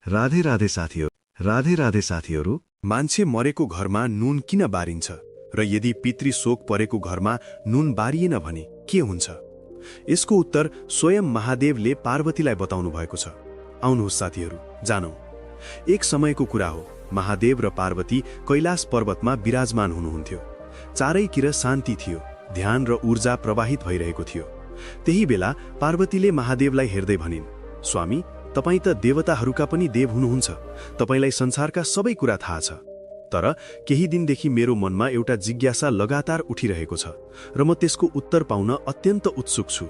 राधे राधे साथीहरू। मान्छे मरेको घरमा नुन किन बारिन्छ र यदि पितृ शोक परेको घरमा नुन बारिएन भने के हुन्छ? यसको उत्तर स्वयं महादेवले पार्वतीलाई बताउनु भएको छ। आउनुहोस् साथीहरू, जानौं। एक समयको कुरा हो, महादेव र पार्वती कैलाश पर्वतमा विराजमान हुनुहुन्थ्यो। चारैतिर शान्ति थियो, ध्यान र ऊर्जा प्रवाहित भइरहेको थियो। त्यही बेला पार्वतीले महादेवलाई हेर्दै भनिन्, स्वामी, तपाईँ त देवताहरूका पनि देव हुनुहुन्छ, तपाईलाई संसारका सबै कुरा थाहा छ। तर केही दिनदेखि मेरो मनमा एउटा जिज्ञासा लगातार उठिरहेको छ र म त्यसको उत्तर पाउन अत्यन्त उत्सुक छु।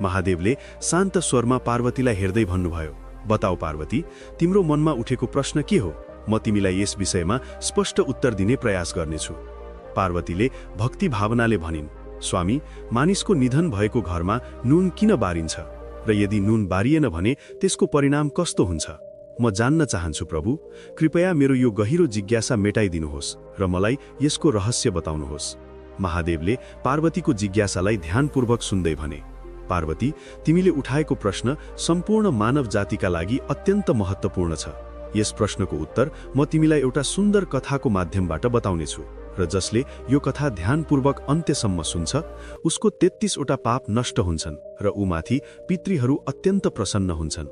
महादेवले शान्त स्वरमा पार्वतीलाई हेर्दै भन्नुभयो, बताऊ पार्वती, तिम्रो मनमा उठेको प्रश्न के हो? म तिमीलाई यस विषयमा स्पष्ट उत्तर दिने प्रयास गर्नेछु। पार्वतीले भक्ति भावनाले भनिन्, स्वामी, मानिसको निधन भएको घरमा नुन किन बारिन्छ र यदि नुन बारिएन भने त्यसको परिणाम कस्तो हुन्छ? म जान्न चाहन्छु प्रभु, कृपया मेरो यो गहिरो जिज्ञासा मेटाइदिनुहोस् र मलाई यसको रहस्य बताउनुहोस्। महादेवले पार्वतीको जिज्ञासालाई ध्यानपूर्वक सुन्दै भने, पार्वती, तिमीले उठाएको प्रश्न सम्पूर्ण मानव जातिका लागि अत्यन्त महत्त्वपूर्ण छ। यस प्रश्नको उत्तर म तिमीलाई एउटा सुन्दर कथाको माध्यमबाट बताउनेछु र जसले यो कथा ध्यानपूर्वक अन्त्यसम्म सुन्छ उसको 33 वटा पाप नष्ट हुन्छन् र उमाथि पितृहरू अत्यन्त प्रसन्न हुन्छन्।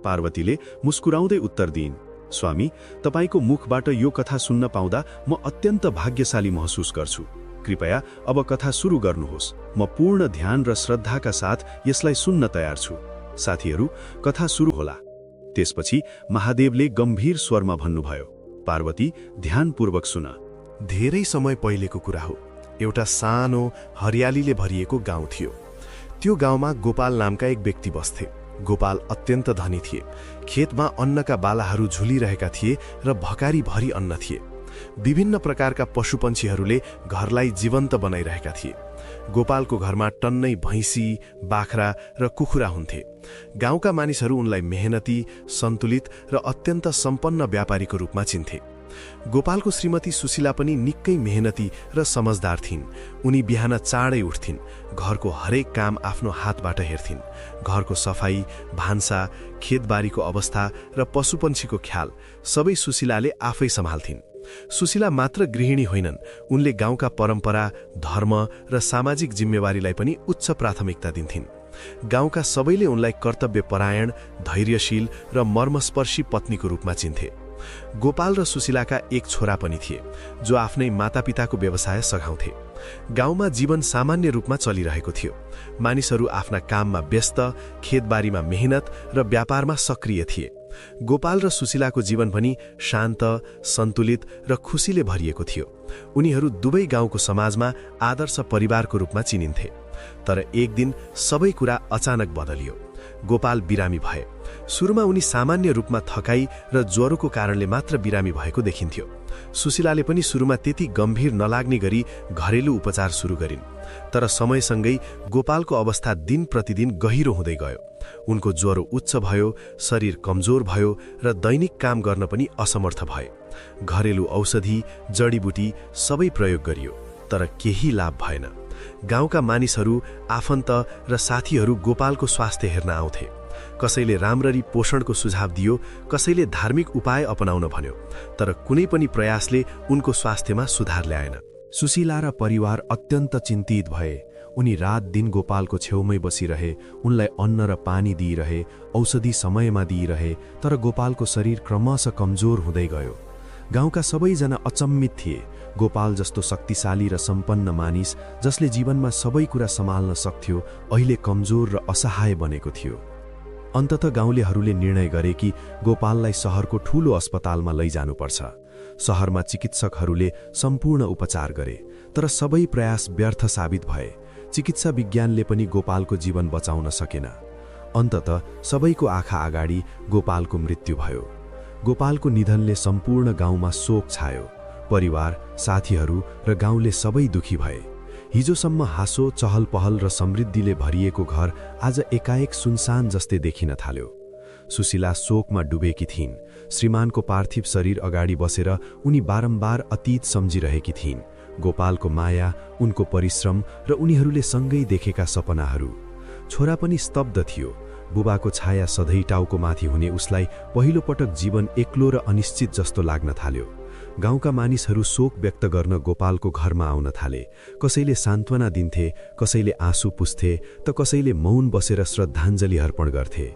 पार्वतीले मुस्कुराउँदै उत्तर दिइन्, स्वामी, तपाईको मुखबाट यो कथा सुन्न पाउँदा म अत्यन्त भाग्यशाली महसुस गर्छु। कृपया अब कथा सुरु गर्नुहोस्। म पूर्ण ध्यान र श्रद्धाका साथ यसलाई सुन्न तयार छु। साथीहरू, कथा सुरु होला। त्यसपछि महादेवले गम्भीर स्वरमा भन्नुभयो, पार्वती, ध्यानपूर्वक सुन। धेरै समय पहिलेको कुरा हो। एउटा सानो हरियालीले भरिएको गाउँ थियो। त्यो गाउँमा गोपाल नामका एक व्यक्ति बस्थे। गोपाल अत्यन्त धनी थिए। खेतमा अन्नका बालाहरू झुलिरहेका थिए र भकारी भरी अन्न थिए। विभिन्न प्रकारका पशुपन्छीहरूले घरलाई जीवन्त बनाइरहेका थिए। गोपालको घरमा टन्नै भैँसी, बाख्रा र कुखुरा हुन्थे। गाउँका मानिसहरू उनलाई मेहनती, सन्तुलित र अत्यन्त सम्पन्न व्यापारीको रूपमा चिन्थे। गोपालको श्रीमती सुशीला पनि निकै मेहनती र समझदार थिइन्। उनी बिहान चाँडै उठ्थिन्, घरको हरेक काम आफ्नो हातबाट हेर्थिन्। घरको सफाई, भान्सा, खेतबारीको अवस्था र पशुपन्छीको ख्याल सबै सुशीलाले आफै सम्हाल्थिन्। सुशीला मात्र गृहिणी होइनन्, उनले गाउँका परम्परा, धर्म र सामाजिक जिम्मेवारीलाई पनि उच्च प्राथमिकता दिन्थिन्। गाउँका सबैले उनलाई कर्तव्यपरायण, धैर्यशील र मर्मस्पर्शी पत्नीको रूपमा चिन्थे। गोपाल र सुशीलाका एक छोरा पनि थिए जो आफ्नै मातापिताको व्यवसाय सघाउँथे। गाउँमा जीवन सामान्य रूपमा चलिरहेको थियो। मानिसहरू आफ्ना काममा व्यस्त, खेतबारीमा मेहनत र व्यापारमा सक्रिय थिए। गोपाल र सुशीलाको जीवन पनि शान्त, सन्तुलित र खुसीले भरिएको थियो। उनीहरू दुवै गाउँको समाजमा आदर्श परिवारको रूपमा चिनिन्थे। तर एक दिन सबै कुरा अचानक बदलियो। गोपाल बिरामी भए। सुरुमा उनी सामान्य रूपमा थकाइ र ज्वरोको कारणले मात्र बिरामी भएको देखिन्थ्यो। सुशीलाले पनि सुरुमा त्यति गम्भीर नलाग्ने गरी घरेलु उपचार सुरु गरिन्। तर समयसँगै गोपालको अवस्था दिन प्रतिदिन गहिरो हुँदै गयो। उनको ज्वरो उच्च भयो, शरीर कमजोर भयो र दैनिक काम गर्न पनि असमर्थ भए। घरेलु औषधि, जडीबुटी सबै प्रयोग गरियो, तर केही लाभ भएन। गाउँका मानिसहरू, आफन्त र साथीहरू गोपालको स्वास्थ्य हेर्न आउँथे। कसैले राम्ररी पोषणको सुझाव दियो, कसैले धार्मिक उपाय अपनाउन भन्यो, तर कुनै पनि प्रयासले उनको स्वास्थ्यमा सुधार ल्याएन। सुशीला र परिवार अत्यन्त चिन्तित भए। उनी रात दिन गोपालको छेउमै बसिरहे, उनलाई अन्न र पानी दिइरहे, औषधि समयमा दिइरहे, तर गोपालको शरीर क्रमशः कमजोर हुँदै गयो। गाउँका सबैजना अचम्मित थिए। गोपाल जस्तो शक्तिशाली र सम्पन्न मानिस, जसले जीवनमा सबै कुरा सम्हाल्न सक्थ्यो, अहिले कमजोर र असहाय बनेको थियो। अन्ततः गाउँलेहरूले निर्णय गरे कि गोपाललाई शहरको ठूलो अस्पतालमा लैजानुपर्छ। शहरमा चिकित्सकहरूले सम्पूर्ण उपचार गरे, तर सबै प्रयास व्यर्थ साबित भए। चिकित्सा विज्ञानले पनि गोपालको जीवन बचाउन सकेन। अन्ततः सबैको आँखा अगाडि गोपालको मृत्यु भयो। गोपालको निधनले सम्पूर्ण गाउँमा शोक छायो। परिवार, साथीहरू र गाउँले सबै दुखी भए। हिजोसम्म हाँसो, चहल पहल र समृद्धिले भरिएको घर आज एकाएक सुनसान जस्तै देखिन थाल्यो। सुशीला शोकमा डुबेकी थिइन्। श्रीमानको पार्थिव शरीर अगाडि बसेर उनी बारम्बार अतीत सम्झिरहेकी थिइन्। गोपालको माया, उनको परिश्रम र उनीहरूले सँगै देखेका सपनाहरू। छोरा पनि स्तब्ध थियो। बुबाको छाया सधैँ टाउको माथि हुने उसलाई पहिलोपटक जीवन एक्लो र अनिश्चित जस्तो लाग्न थाल्यो। गाउँका मानिसहरू शोक व्यक्त गर्न गोपालको घरमा आउन थाले। कसैले सान्त्वना दिन्थे, कसैले आँसु पुस्थे त कसैले मौन बसेर श्रद्धाञ्जली अर्पण गर्थे।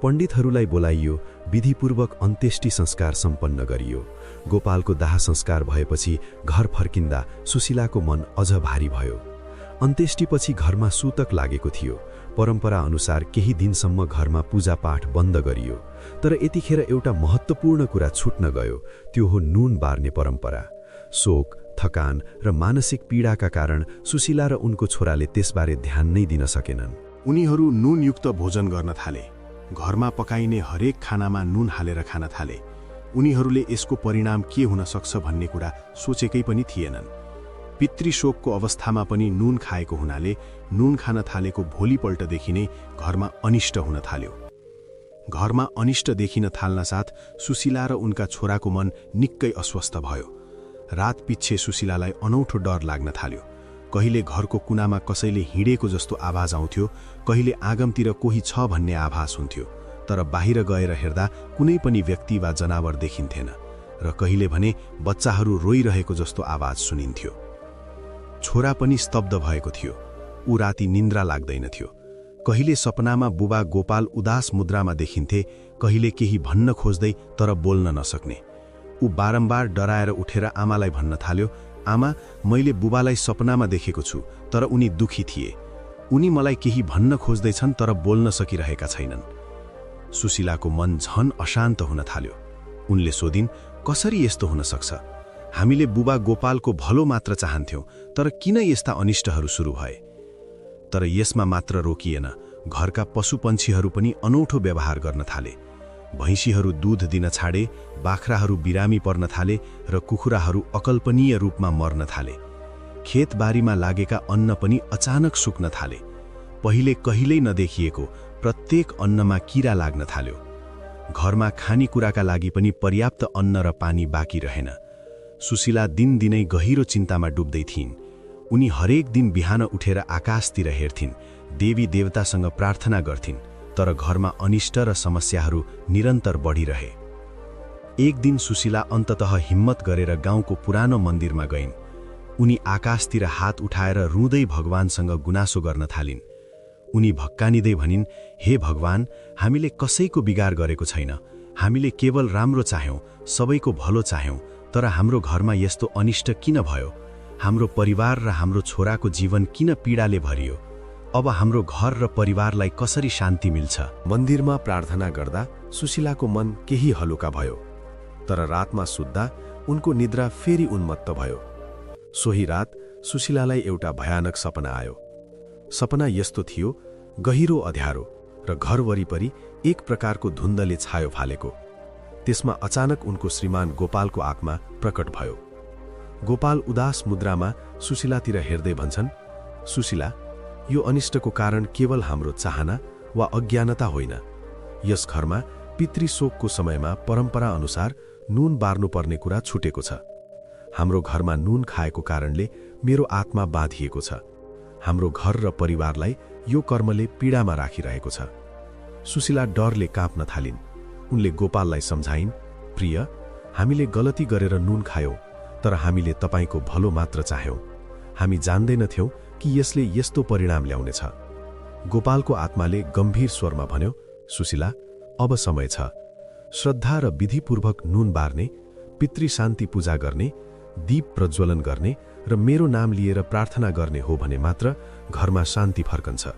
पण्डितहरूलाई बोलाइयो, विधिपूर्वक अन्त्येष्टि संस्कार सम्पन्न गरियो। गोपालको दाह संस्कार भएपछि घर फर्किँदा सुशीलाको मन अझ भारी भयो। अन्त्येष्टिपछि घरमा सूतक लागेको थियो। परम्परा अनुसार केही दिनसम्म घरमा पूजापाठ बन्द गरियो। तर यतिखेर एउटा महत्त्वपूर्ण कुरा छुट्न गयो, त्यो हो नुन बार्ने परम्परा। शोक, थकान र मानसिक पीडाका कारण सुशीला र उनको छोराले त्यसबारे ध्यान नै दिन सकेनन्। उनीहरू नुनयुक्त भोजन गर्न थाले। घरमा पकाइने हरेक खानामा नुन हालेर खान थाले। उनीहरूले यसको परिणाम के हुन सक्छ भन्ने कुरा सोचेकै पनि थिएनन्। पितृशोकको अवस्थामा पनि नुन खाएको हुनाले नुन खान थालेको भोलिपल्टदेखि नै घरमा अनिष्ट हुन थाल्यो। घरमा अनिष्ट देखिन थाल्न साथ सुशीला र उनका छोराको मन निकै अस्वस्थ भयो। रात पिच्छे सुशीलालाई अनौठो डर लाग्न थाल्यो। कहिले घरको कुनामा कसैले हिँडेको जस्तो आवाज आउँथ्यो, कहिले आँगमतिर कोही छ भन्ने आभास हुन्थ्यो, तर बाहिर गएर हेर्दा कुनै पनि व्यक्ति वा जनावर देखिन्थेन र कहिले भने बच्चाहरू रोइरहेको जस्तो आवाज सुनिन्थ्यो। छोरा पनि स्तब्ध भएको थियो। ऊ राति निन्द्रा लाग्दैनथ्यो। कहिले सपनामा बुबा गोपाल उदास मुद्रामा देखिन्थे, कहिले केही भन्न खोज्दै तर बोल्न नसक्ने। ऊ बारम्बार डराएर उठेर आमालाई भन्न थाल्यो, आमा, मैले बुबालाई सपनामा देखेको छु, तर उनी दुखी थिए। उनी मलाई केही भन्न खोज्दैछन् तर बोल्न सकिरहेका छैनन्। सुशीलाको मन झन अशान्त हुन थाल्यो। उनले सोधिन्, कसरी यस्तो हुन सक्छ? हामीले बुबा गोपालको भलो मात्र चाहन्थ्यौं, तर किन यस्ता अनिष्टहरू सुरु भए? तर यसमा मात्र रोकिएन। घरका पशुपन्छीहरू पनि अनौठो व्यवहार गर्न थाले। भैँसीहरू दूध दिन छाडे, बाख्राहरू बिरामी पर्न थाले र कुखुराहरू अकल्पनीय रूपमा मर्न थाले। खेतबारीमा लागेका अन्न पनि अचानक सुक्न थाले। पहिले कहिल्यै नदेखिएको प्रत्येक अन्नमा किरा लाग्न थाल्यो। घरमा खानेकुराका लागि पनि पर्याप्त अन्न र पानी बाँकी रहेन। सुशीला दिनदिनै गहिरो चिन्तामा डुब्दै थिइन्। उनी हरेक दिन बिहान उठेर आकाशतिर हेर्थिन्, देवी देवतासँग प्रार्थना गर्थिन्, तर घरमा अनिष्ट र समस्याहरू निरन्तर बढिरहे। एक दिन सुशीला अन्ततः हिम्मत गरेर गाउँको पुरानो मन्दिरमा गइन्। उनी आकाशतिर हात उठाएर रुँदै भगवानसँग गुनासो गर्न थालिन्। उनी भक्कानिँदै भनिन्, हे भगवान, हामीले कसैको बिगार गरेको छैन। हामीले केवल राम्रो चाह्यौं, सबैको भलो चाह्यौं, तर हाम्रो घरमा यस्तो अनिष्ट किन भयो? हाम्रो परिवार र हाम्रो छोराको जीवन किन पीडाले भरियो? अब हाम्रो घर र परिवारलाई कसरी शान्ति मिल्छ? मन्दिरमा प्रार्थना गर्दा सुशीलाको मन केही हलुका भयो, तर रातमा सुत्दा उनको निद्रा फेरि उन्मत्त भयो। सोही रात सुशीलालाई एउटा भयानक सपना आयो। सपना यस्तो थियो, गहिरो अँध्यारो र घर वरिपरि एक प्रकारको धुन्धले छायो फालेको। त्यसमा अचानक उनको श्रीमान गोपालको आँखमा प्रकट भयो। गोपाल उदास मुद्रामा सुशीलातिर हेर्दै भन्छन्, सुशीला, यो अनिष्टको कारण केवल हाम्रो चाहना वा अज्ञानता होइन। यस घरमा पितृशोकको समयमा परम्परा अनुसार नुन बार्नुपर्ने कुरा छुटेको छ। हाम्रो घरमा नुन खाएको कारणले मेरो आत्मा बाँधिएको छ। हाम्रो घर र परिवारलाई यो कर्मले पीडामा राखिरहेको छ। सुशीला डरले काँप्न थालिन्। उनले गोपाललाई सम्झाइन्, प्रिय, हामीले गलती गरेर नुन खायौं, तर हामीले तपाईको भलो मात्र चाह्यौं। हामी जान्दैनथ्यौं कि यसले यस्तो परिणाम ल्याउनेछ। गोपालको आत्माले गम्भीर स्वरमा भन्यो, सुशीला, अब समय छ। श्रद्धा र विधिपूर्वक नुन बार्ने, पितृशान्ति पूजा गर्ने, दीप प्रज्वलन गर्ने र मेरो नाम लिएर प्रार्थना गर्ने हो भने मात्र घरमा शान्ति फर्कन्छ।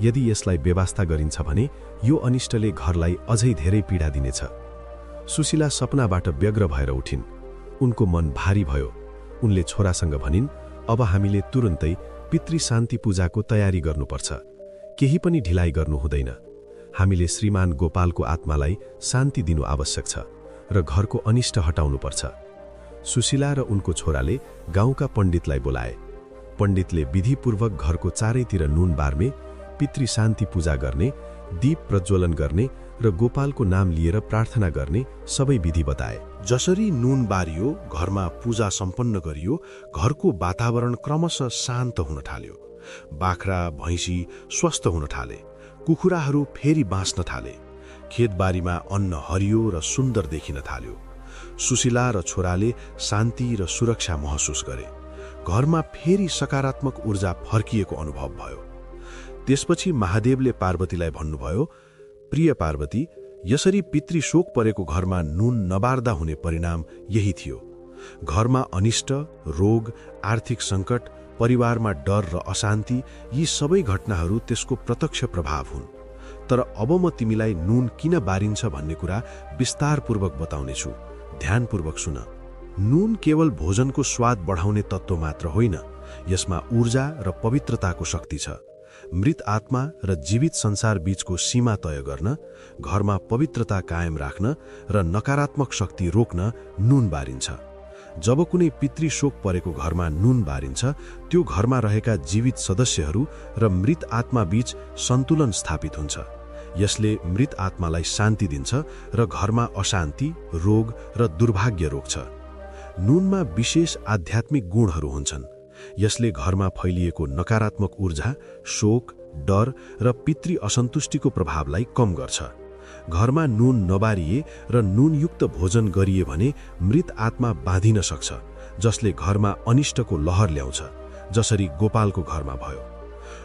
यदि यसलाई बेवास्ता गरिन्छ भने यो अनिष्टले घरलाई अझै धेरै पीडा दिनेछ। सुशीला सपनाबाट व्यग्र भएर उठिन्। उनको मन भारी भयो। उनले छोरासँग भनिन्, अब हामीले तुरुन्तै पितृशान्ति पूजाको तयारी गर्नुपर्छ। केही पनि ढिलाइ गर्नु हुँदैन। हामीले श्रीमान गोपालको आत्मालाई शान्ति दिनु आवश्यक छ र घरको अनिष्ट हटाउनुपर्छ। सुशीला र उनको छोराले गाउँका पण्डितलाई बोलाए। पण्डितले विधिपूर्वक घरको चारैतिर नुन बार्ने, पितृशान्ति पूजा गर्ने, दीप प्रज्वलन गर्ने र गोपालको नाम लिएर प्रार्थना गर्ने सबै विधि बताए। जसरी नुन बारियो, घरमा पूजा सम्पन्न गरियो, घरको वातावरण क्रमशः शान्त हुन थाल्यो। बाख्रा भैँसी स्वस्थ हुन थाले। कुखुराहरू फेरि बाँच्न थाले। खेतबारीमा अन्न हरियो र सुन्दर देखिन थाल्यो। सुशीला र छोराले शान्ति र सुरक्षा महसुस गरे। घरमा फेरि सकारात्मक ऊर्जा फर्किएको अनुभव भयो। त्यसपछि महादेवले पार्वतीलाई भन्नुभयो, प्रिय पार्वती, यसरी पितृशोक परेको घरमा नुन नबार्दा हुने परिणाम यही थियो। घरमा अनिष्ट, रोग, आर्थिक सङ्कट, परिवारमा डर र अशान्ति, यी सबै घटनाहरू त्यसको प्रत्यक्ष प्रभाव हुन्। तर अब म तिमीलाई नुन किन बारिन्छ भन्ने कुरा विस्तारपूर्वक बताउनेछु। ध्यानपूर्वक सुन। नुन केवल भोजनको स्वाद बढाउने तत्त्व मात्र होइन, यसमा ऊर्जा र पवित्रताको शक्ति छ। मृत आत्मा र जीवित संसार बीचको सीमा तय गर्न, घरमा पवित्रता कायम राख्न र नकारात्मक शक्ति रोक्न नुन बारिन्छ। जब कुनै पितृशोक परेको घरमा नुन बारिन्छ, त्यो घरमा रहेका जीवित सदस्यहरू र मृत आत्मा बीच सन्तुलन स्थापित हुन्छ। यसले मृत आत्मालाई शान्ति दिन्छ र घरमा अशान्ति, रोग र दुर्भाग्य रोक्छ। नुनमा विशेष आध्यात्मिक गुणहरू हुन्छन्। यसले घरमा फैलिएको नकारात्मक ऊर्जा, शोक, डर र पितृ असन्तुष्टिको प्रभावलाई कम गर्छ। घरमा नुन नबारिए र नुनयुक्त भोजन गरिए भने मृत आत्मा बाँधिन सक्छ, जसले घरमा अनिष्टको लहर ल्याउँछ, जसरी गोपालको घरमा भयो।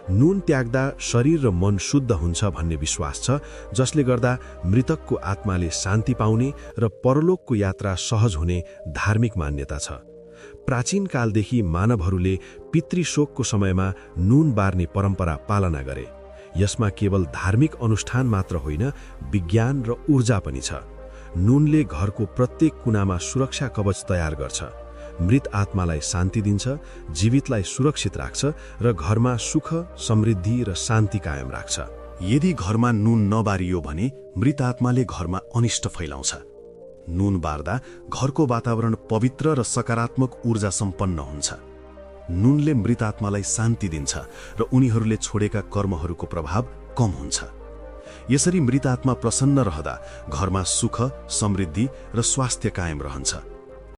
नुन त्याग्दा शरीर र मन शुद्ध हुन्छ भन्ने विश्वास छ, जसले गर्दा मृतकको आत्माले शान्ति पाउने र परलोकको यात्रा सहज हुने धार्मिक मान्यता छ। प्राचीन कालदेखि मानवहरूले पितृशोकको समयमा नुन बार्ने परम्परा पालना गरे। यसमा केवल धार्मिक अनुष्ठान मात्र होइन, विज्ञान र ऊर्जा पनि छ। नुनले घरको प्रत्येक कुनामा सुरक्षा कवच तयार गर्छ, मृत आत्मालाई शान्ति दिन्छ, जीवितलाई सुरक्षित राख्छ र घरमा सुख, समृद्धि र शान्ति कायम राख्छ। यदि घरमा नुन नबारियो भने मृत आत्माले घरमा अनिष्ट फैलाउँछ। नुन बार्दा घरको वातावरण पवित्र र सकारात्मक ऊर्जा सम्पन्न हुन्छ। नुनले मृत आत्मालाई शान्ति दिन्छ र उनीहरूले छोडेका कर्महरूको प्रभाव कम हुन्छ। यसरी मृत आत्मा प्रसन्न रहँदा घरमा सुख, समृद्धि र स्वास्थ्य कायम रहन्छ।